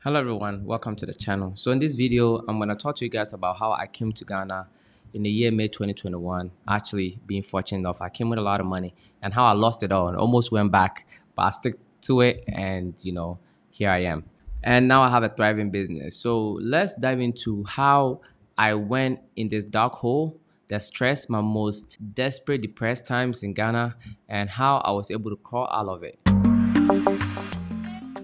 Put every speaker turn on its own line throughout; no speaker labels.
Hello everyone, welcome to the channel. So in this video, I'm going to talk to you guys about how I came to Ghana in the year May 2021. Actually, being fortunate enough, I came with a lot of money and how I lost it all and almost went back, but I stick to it and here I am. And now I have a thriving business. So let's dive into how I went in this dark hole that stressed my most desperate, depressed times in Ghana and how I was able to crawl out of it.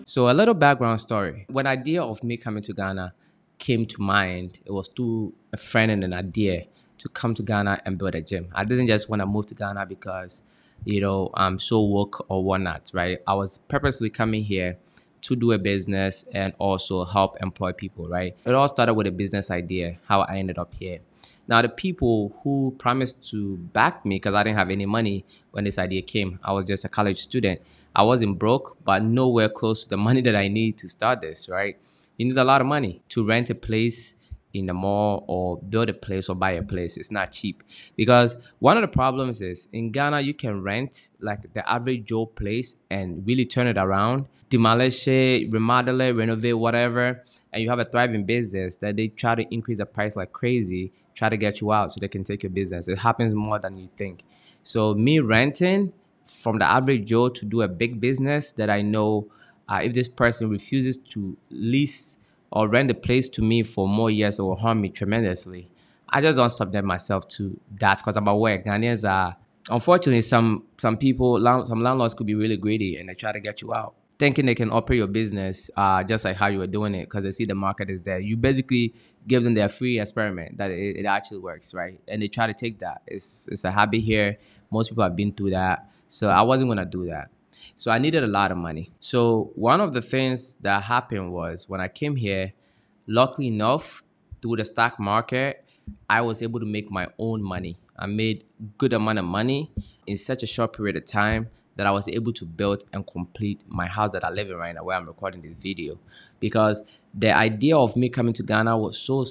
So a little background story. When the idea of me coming to Ghana came to mind, it was through a friend and an idea to come to Ghana and build a gym. I didn't just want to move to Ghana because, I'm so woke or whatnot, right? I was purposely coming here to do a business and also help employ people, right? It all started with a business idea, how I ended up here. Now, the people who promised to back me because I didn't have any money when this idea came, I was just a college student. I wasn't broke, but nowhere close to the money that I need to start this, right? You need a lot of money to rent a place in the mall or build a place or buy a place. It's not cheap because one of the problems is in Ghana, you can rent like the average Joe place and really turn it around, demolish it, remodel it, renovate, whatever, and you have a thriving business that they try to increase the price like crazy, try to get you out so they can take your business. It happens more than you think. So me renting from the average Joe to do a big business that I know if this person refuses to lease or rent the place to me for more years, it will harm me tremendously. I just don't subject myself to that because I'm aware Ghanaians are, unfortunately, some people, some landlords could be really greedy and they try to get you out, thinking they can operate your business just like how you were doing it because they see the market is there. You basically give them their free experiment that it actually works, right? And they try to take that. It's a habit here. Most people have been through that. So I wasn't going to do that. So I needed a lot of money. So one of the things that happened was when I came here, luckily enough, through the stock market, I was able to make my own money. I made good amount of money in such a short period of time that I was able to build and complete my house that I live in right now, where I'm recording this video. Because the idea of me coming to Ghana was so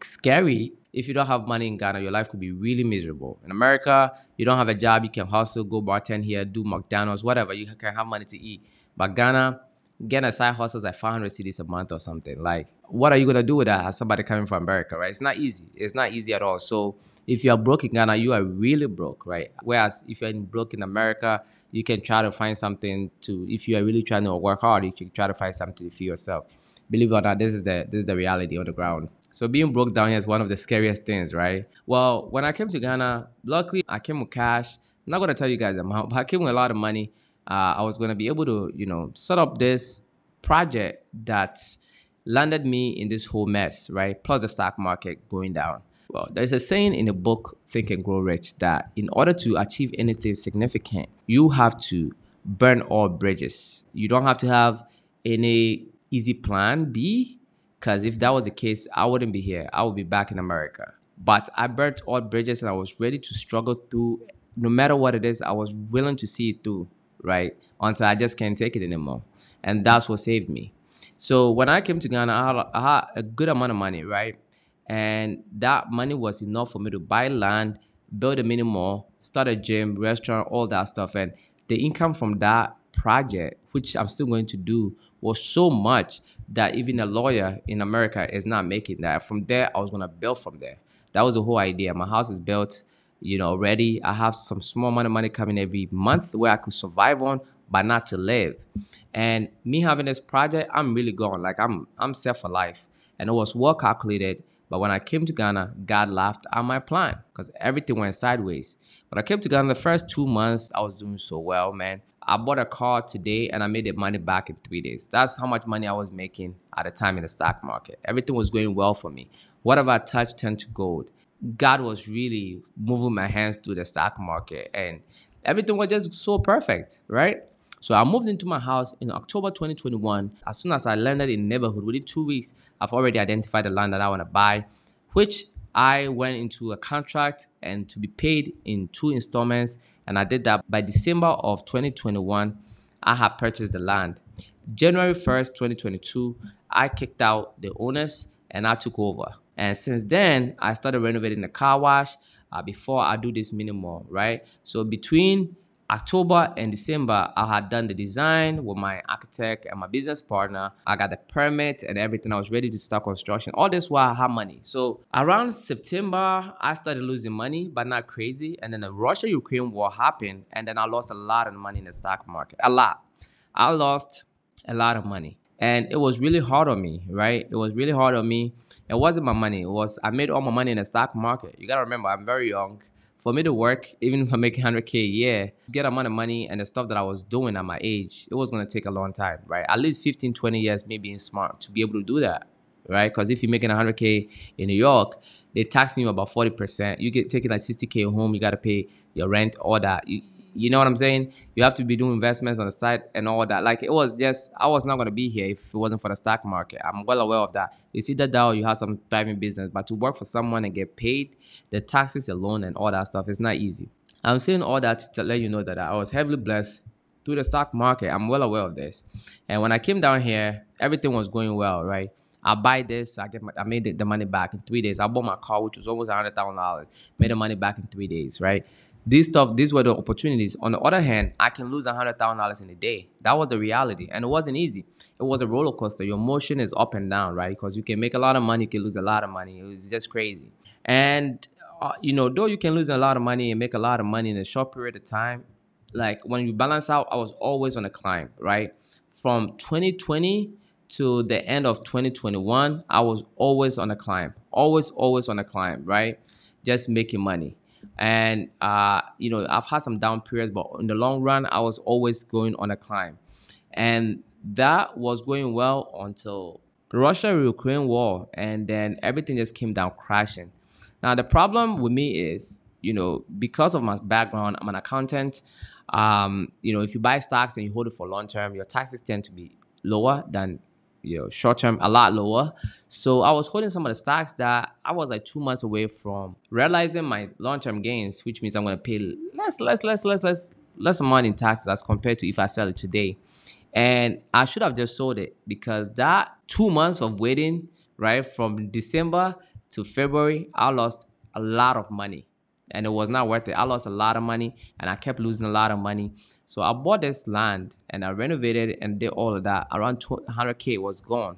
scary. If you don't have money in Ghana, your life could be really miserable. In America, you don't have a job, you can hustle, go bartend here, do McDonald's, whatever. You can have money to eat. But Ghana, getting a side hustle is like 500 cedis a month or something. Like, what are you gonna do with that as somebody coming from America, right? It's not easy. It's not easy at all. So if you are broke in Ghana, you are really broke, right? Whereas if you're broke in America, you can try to find something to. If you are really trying to work hard, you can try to find something for yourself. Believe it or not, this is the reality on the ground. So being broke down here is one of the scariest things, right? Well, when I came to Ghana, luckily I came with cash. I'm not gonna tell you guys the amount, but I came with a lot of money. I was gonna be able to, set up this project that landed me in this whole mess, right? Plus the stock market going down. Well, there's a saying in the book Think and Grow Rich that in order to achieve anything significant, you have to burn all bridges. You don't have to have any easy plan B, because if that was the case, I wouldn't be here. I would be back in America. But I burnt all bridges and I was ready to struggle through no matter what it is. I was willing to see it through, right? Until I just can't take it anymore. And that's what saved me. So when I came to Ghana, I had a good amount of money, right? And that money was enough for me to buy land, build a mini mall, start a gym, restaurant, all that stuff. And the income from that project, which I'm still going to do, was so much that even a lawyer in America is not making that. From there, I was going to build from there. That was the whole idea. My house is built, already. I have some small amount of money coming every month where I could survive on, but not to live. And me having this project, I'm really going. Like I'm set for life. And it was well calculated. But when I came to Ghana, God laughed at my plan because everything went sideways. When I came to Ghana, the first 2 months, I was doing so well, man. I bought a car today and I made the money back in 3 days. That's how much money I was making at the time in the stock market. Everything was going well for me. Whatever I touched turned to gold. God was really moving my hands through the stock market and everything was just so perfect, right? So I moved into my house in October 2021. As soon as I landed in the neighborhood, within 2 weeks, I've already identified the land that I want to buy, which I went into a contract and to be paid in 2 installments. And I did that by December of 2021. I had purchased the land. January 1st, 2022, I kicked out the owners and I took over. And since then, I started renovating the car wash before I do this mini mall, right? So between October and December, I had done the design with my architect and my business partner. I got the permit and everything. I was ready to start construction. All this while I had money. So around September, I started losing money, but not crazy. And then the Russia-Ukraine war happened, and then I lost a lot of money in the stock market. A lot. I lost a lot of money. And it was really hard on me, right? It was really hard on me. It wasn't my money. It was I made all my money in the stock market. You gotta remember, I'm very young. For me to work, even if I make 100K a year, get amount of money and the stuff that I was doing at my age, it was gonna take a long time, right? At least 15, 20 years, me being smart to be able to do that, right? Because if you're making 100K in New York, they're taxing you about 40%. You get taking like 60K home, you gotta pay your rent, all that. You know what I'm saying? You have to be doing investments on the side and all that. Like it was just, I was not gonna be here if it wasn't for the stock market. I'm well aware of that. You see that or you have some thriving business, but to work for someone and get paid, the taxes alone and all that stuff is not easy. I'm saying all that to let you know that I was heavily blessed through the stock market. I'm well aware of this. And when I came down here, everything was going well, right? I buy this, I made the money back in 3 days. I bought my car, which was almost $100,000, made the money back in 3 days, right? These were the opportunities. On the other hand, I can lose $100,000 in a day. That was the reality, and it wasn't easy. It was a roller coaster. Your emotion is up and down, right? Because you can make a lot of money, you can lose a lot of money. It was just crazy. And though you can lose a lot of money and make a lot of money in a short period of time, like when you balance out, I was always on a climb, right? From 2020 to the end of 2021, I was always on a climb, always on a climb, right? Just making money. And I've had some down periods, but in the long run, I was always going on a climb. And that was going well until Russia-Ukraine war, and then everything just came down crashing. Now the problem with me is, because of my background, I'm an accountant. If you buy stocks and you hold it for long term, your taxes tend to be lower than short term, a lot lower. So I was holding some of the stocks that I was like 2 months away from realizing my long term gains, which means I'm going to pay less amount in taxes as compared to if I sell it today. And I should have just sold it because that 2 months of waiting, right, from December to February, I lost a lot of money and it was not worth it. I lost a lot of money and I kept losing a lot of money. So I bought this land and I renovated it and did all of that. Around 100K was gone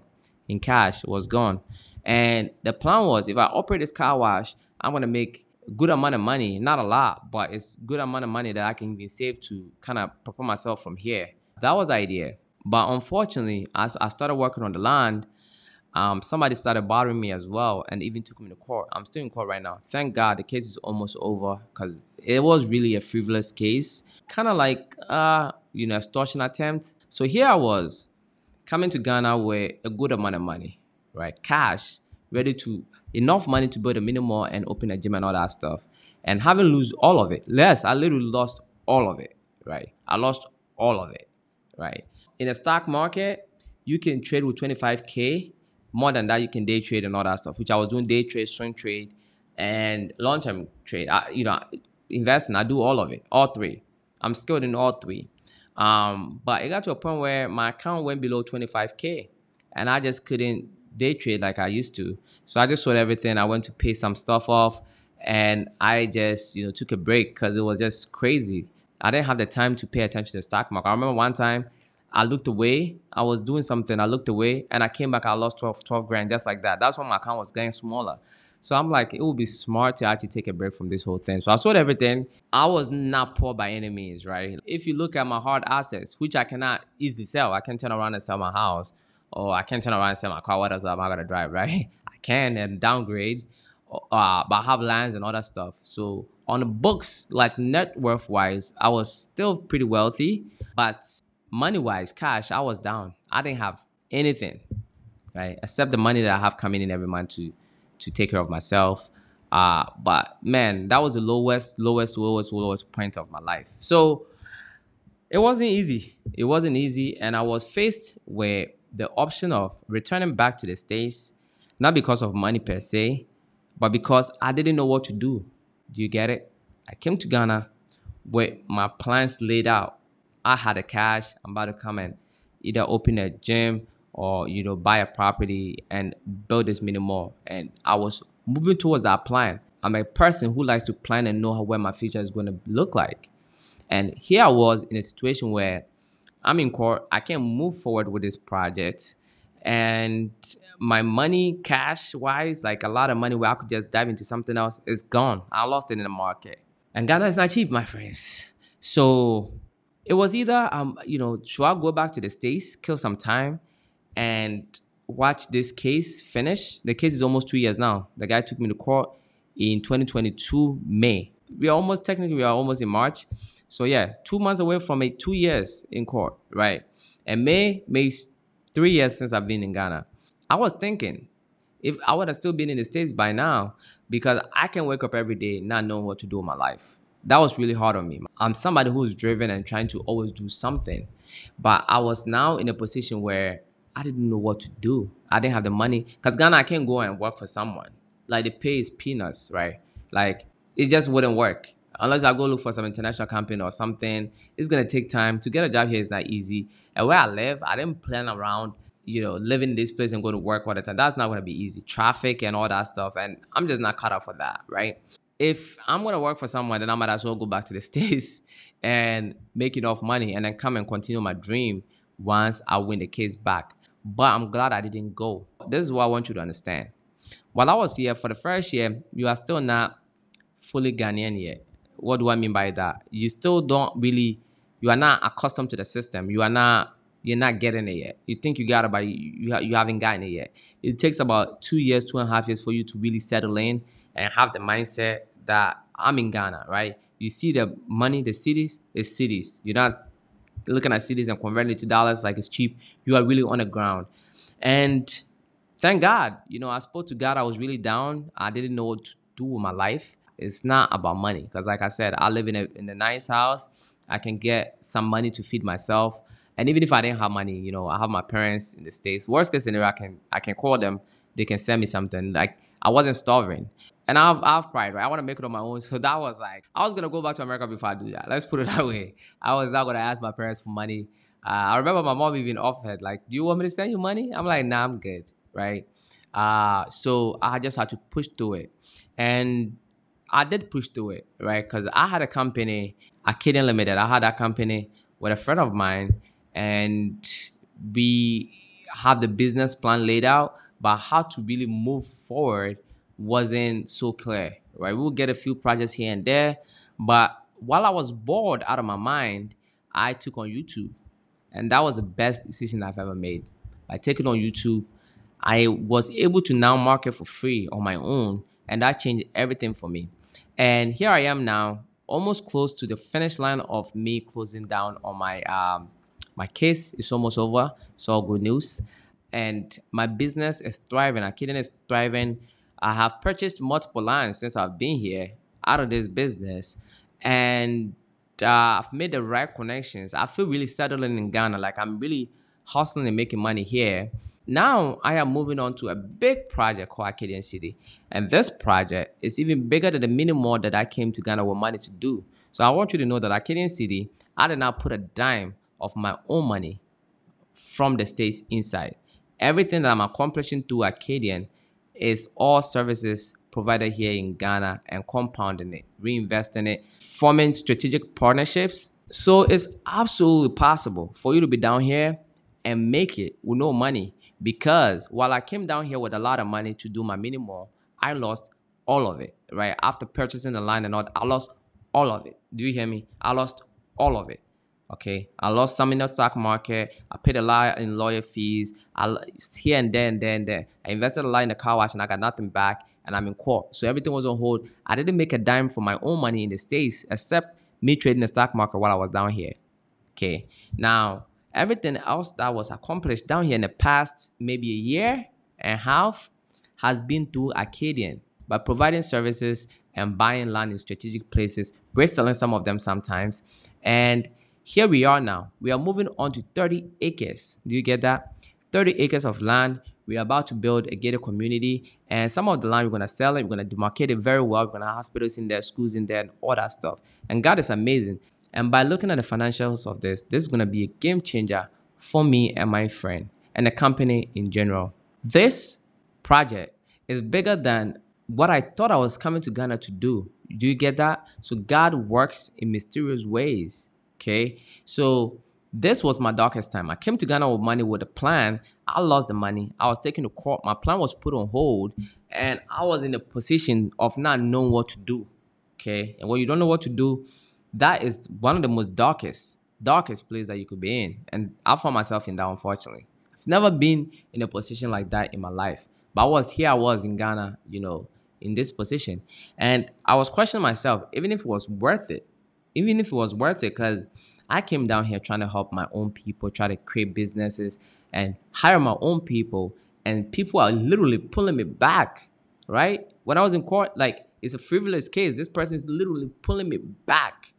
in cash, it was gone. And the plan was if I operate this car wash, I'm going to make a good amount of money, not a lot, but it's good amount of money that I can even save to kind of prepare myself from here. That was the idea. But unfortunately, as I started working on the land, somebody started bothering me as well and even took me to court. I'm still in court right now. Thank God the case is almost over because it was really a frivolous case. Kind of like, extortion attempt. So here I was coming to Ghana with a good amount of money, right? Cash, enough money to build a mini mall and open a gym and all that stuff. And having lose all of it. Yes, I literally lost all of it, right? I lost all of it, right? In the stock market, you can trade with 25K. More than that, you can day trade and all that stuff, which I was doing day trade, swing trade, and long-term trade. Investing, I do all of it, all three. I'm skilled in all three. But it got to a point where my account went below 25K and I just couldn't day trade like I used to. So I just sold everything. I went to pay some stuff off and I just, took a break because it was just crazy. I didn't have the time to pay attention to the stock market. I remember one time I looked away. I was doing something. I looked away and I came back. I lost 12 grand just like that. That's when my account was getting smaller. So I'm like, it would be smart to actually take a break from this whole thing. So I sold everything. I was not poor by any means, right? If you look at my hard assets, which I cannot easily sell, I can turn around and sell my house or I can turn around and sell my car. What else am I going to drive, right? I can and downgrade, but I have lands and other stuff. So on the books, like net worth wise, I was still pretty wealthy, but money wise, cash, I was down. I didn't have anything, right? Except the money that I have coming in every month to take care of myself. But man, that was the lowest point of my life. So it wasn't easy. It wasn't easy. And I was faced with the option of returning back to the States, not because of money per se, but because I didn't know what to do. Do you get it? I came to Ghana with my plans laid out. I had the cash. I'm about to come and either open a gym or, buy a property and build this mini mall. And I was moving towards that plan. I'm a person who likes to plan and know where my future is going to look like. And here I was in a situation where I'm in court. I can't move forward with this project. And my money, cash wise, like a lot of money where I could just dive into something else, is gone. I lost it in the market. And Ghana is not cheap, my friends. So it was either should I go back to the States, kill some time, and watch this case finish? The case is almost 2 years now. The guy took me to court in 2022 May. We are almost in March. So yeah, 2 months away from it, 2 years in court, right? And May makes 3 years since I've been in Ghana. I was thinking if I would have still been in the States by now, because I can wake up every day not knowing what to do with my life. That was really hard on me. I'm somebody who's driven and trying to always do something. But I was now in a position where I didn't know what to do. I didn't have the money. Because Ghana, I can't go and work for someone. Like the pay is peanuts, right? Like it just wouldn't work. Unless I go look for some international company or something, it's gonna take time. To get a job here is not easy. And where I live, I didn't plan around, living in this place and going to work all the time. That's not gonna be easy. Traffic and all that stuff. And I'm just not cut out for that, right? If I'm gonna work for someone, then I might as well go back to the States and make enough money and then come and continue my dream once I win the case back. But I'm glad I didn't go. This is what I want you to understand. While I was here for the first year, you are still not fully Ghanaian yet. What do I mean by that? You still don't really, you are not accustomed to the system. You're not getting it yet. You think you got it, but you haven't gotten it yet. It takes about 2 years, 2.5 years for you to really settle in and have the mindset that I'm in Ghana, right? You see the money, the cities, is cities. You're not looking at cities and converting it to dollars like it's cheap. You are really on the ground. And thank God, I spoke to God. I was really down. I didn't know what to do with my life. It's not about money because, like I said, I live in a nice house. I can get some money to feed myself. And even if I didn't have money, I have my parents in the States. Worst case scenario, I can call them. They can send me something. Like I wasn't starving. And I have pride, right? I want to make it on my own. So that was like, I was going to go back to America before I do that. Let's put it that way. I was not going to ask my parents for money. I remember my mom even offered, like, do you want me to send you money? I'm like, nah, I'm good, right? So I just had to push through it. And I did push through it, right? Because I had a company, Arcadian Limited. I had that company with a friend of mine, and we have the business plan laid out, but how to really move forward wasn't so clear, right? We'll get a few projects here and there, but while I was bored out of my mind, I took on YouTube, and that was the best decision I've ever made. By taking on YouTube, I was able to now market for free on my own, and that changed everything for me. And here I am now, almost close to the finish line of me closing down on my case. It's almost over. It's all good news. And my business is thriving. Akiden is thriving. I have purchased multiple lands since I've been here out of this business. And I've made the right connections. I feel really settled in Ghana. Like I'm really hustling and making money here. Now I am moving on to a big project called Acadian City. And this project is even bigger than the mini mall that I came to Ghana with money to do. So I want you to know that Acadian City, I did not put a dime of my own money from the States inside. Everything that I'm accomplishing through Acadian is all services provided here in Ghana and compounding it, reinvesting it, forming strategic partnerships. So it's absolutely possible for you to be down here and make it with no money. Because while I came down here with a lot of money to do my mini mall, I lost all of it, right? After purchasing the land and all, I lost all of it. Do you hear me? I lost all of it. Okay, I lost some in the stock market. I paid a lot in lawyer fees. Here and there and there and there. I invested a lot in the car wash and I got nothing back. And I'm in court, so everything was on hold. I didn't make a dime for my own money in the States, except me trading the stock market while I was down here. Okay, now everything else that was accomplished down here in the past maybe a year and a half has been through Acadian by providing services and buying land in strategic places. We're selling some of them sometimes, and here we are now. We are moving on to 30 acres. Do you get that? 30 acres of land. We are about to build a gated community. And some of the land, we're going to sell it. We're going to demarcate it very well. We're going to have hospitals in there, schools in there, and all that stuff. And God is amazing. And by looking at the financials of this is going to be a game changer for me and my friend and the company in general. This project is bigger than what I thought I was coming to Ghana to do. Do you get that? So God works in mysterious ways. Okay. So this was my darkest time. I came to Ghana with money with a plan. I lost the money. I was taken to court. My plan was put on hold, and I was in a position of not knowing what to do. Okay. And when you don't know what to do, that is one of the most darkest place that you could be in. And I found myself in that, unfortunately. I've never been in a position like that in my life. But I was in Ghana, in this position. And I was questioning myself, even if it was worth it. Even if it was worth it, because I came down here trying to help my own people, try to create businesses and hire my own people. And people are literally pulling me back, right? When I was in court, like, it's a frivolous case. This person is literally pulling me back,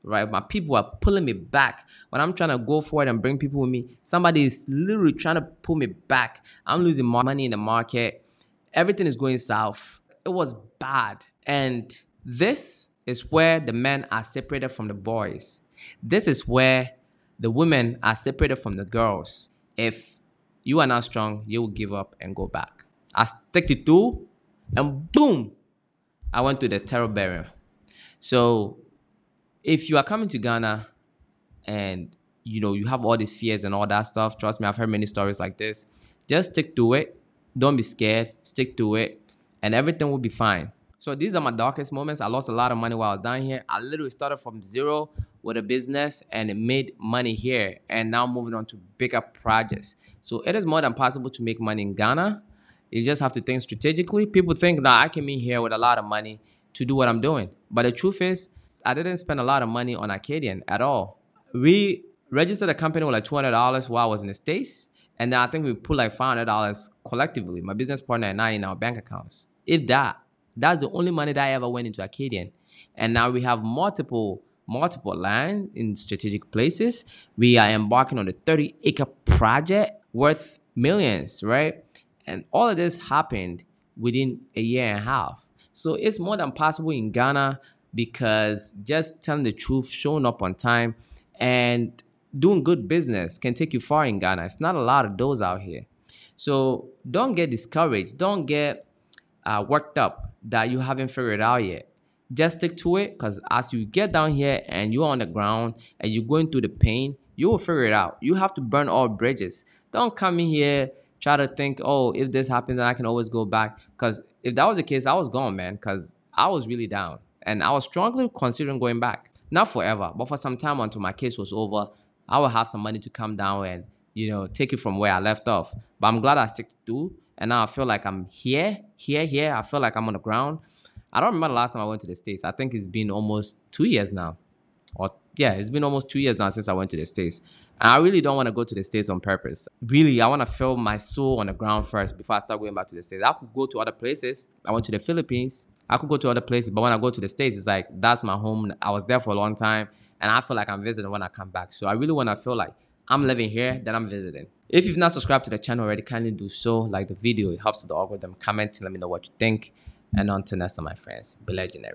right? My people are pulling me back. When I'm trying to go forward and bring people with me, somebody is literally trying to pull me back. I'm losing money in the market. Everything is going south. It was bad. And this is where the men are separated from the boys. This is where the women are separated from the girls. If you are not strong, you will give up and go back. I stick to two, and boom, I went to the terror barrier. So if you are coming to Ghana and you have all these fears and all that stuff, trust me, I've heard many stories like this. Just stick to it. Don't be scared. Stick to it, and everything will be fine. So these are my darkest moments. I lost a lot of money while I was down here. I literally started from zero with a business and it made money here, and now moving on to bigger projects. So it is more than possible to make money in Ghana. You just have to think strategically. People think that I came in here with a lot of money to do what I'm doing. But the truth is, I didn't spend a lot of money on Acadian at all. We registered a company with like $200 while I was in the States. And then I think we put like $500 collectively, my business partner and I, in our bank accounts. If that, that's the only money that I ever went into Acadian. And now we have multiple land in strategic places. We are embarking on a 30-acre project worth millions, right? And all of this happened within a year and a half. So it's more than possible in Ghana, because just telling the truth, showing up on time, and doing good business can take you far in Ghana. It's not a lot of those out here. So don't get discouraged. Don't get worked up that you haven't figured it out yet. Just stick to it, because as you get down here and you're on the ground and you're going through the pain, you will figure it out. You have to burn all bridges. Don't come in here try to think, oh, if this happens, then I can always go back. Because if that was the case, I was gone, man, because I was really down. And I was strongly considering going back. Not forever, but for some time until my case was over. I would have some money to come down and, take it from where I left off. But I'm glad I stick to two. And now I feel like I'm here. I feel like I'm on the ground. I don't remember the last time I went to the States. I think it's been almost 2 years now. Or yeah, it's been almost 2 years now since I went to the States. And I really don't want to go to the States on purpose. Really, I want to feel my soul on the ground first before I start going back to the States. I could go to other places. I went to the Philippines. I could go to other places. But when I go to the States, it's like, that's my home. I was there for a long time. And I feel like I'm visiting when I come back. So I really want to feel like I'm living here, then I'm visiting. If you've not subscribed to the channel already, kindly do so. Like the video, it helps with the algorithm. Comment, let me know what you think. And until next time, my friends, be legendary.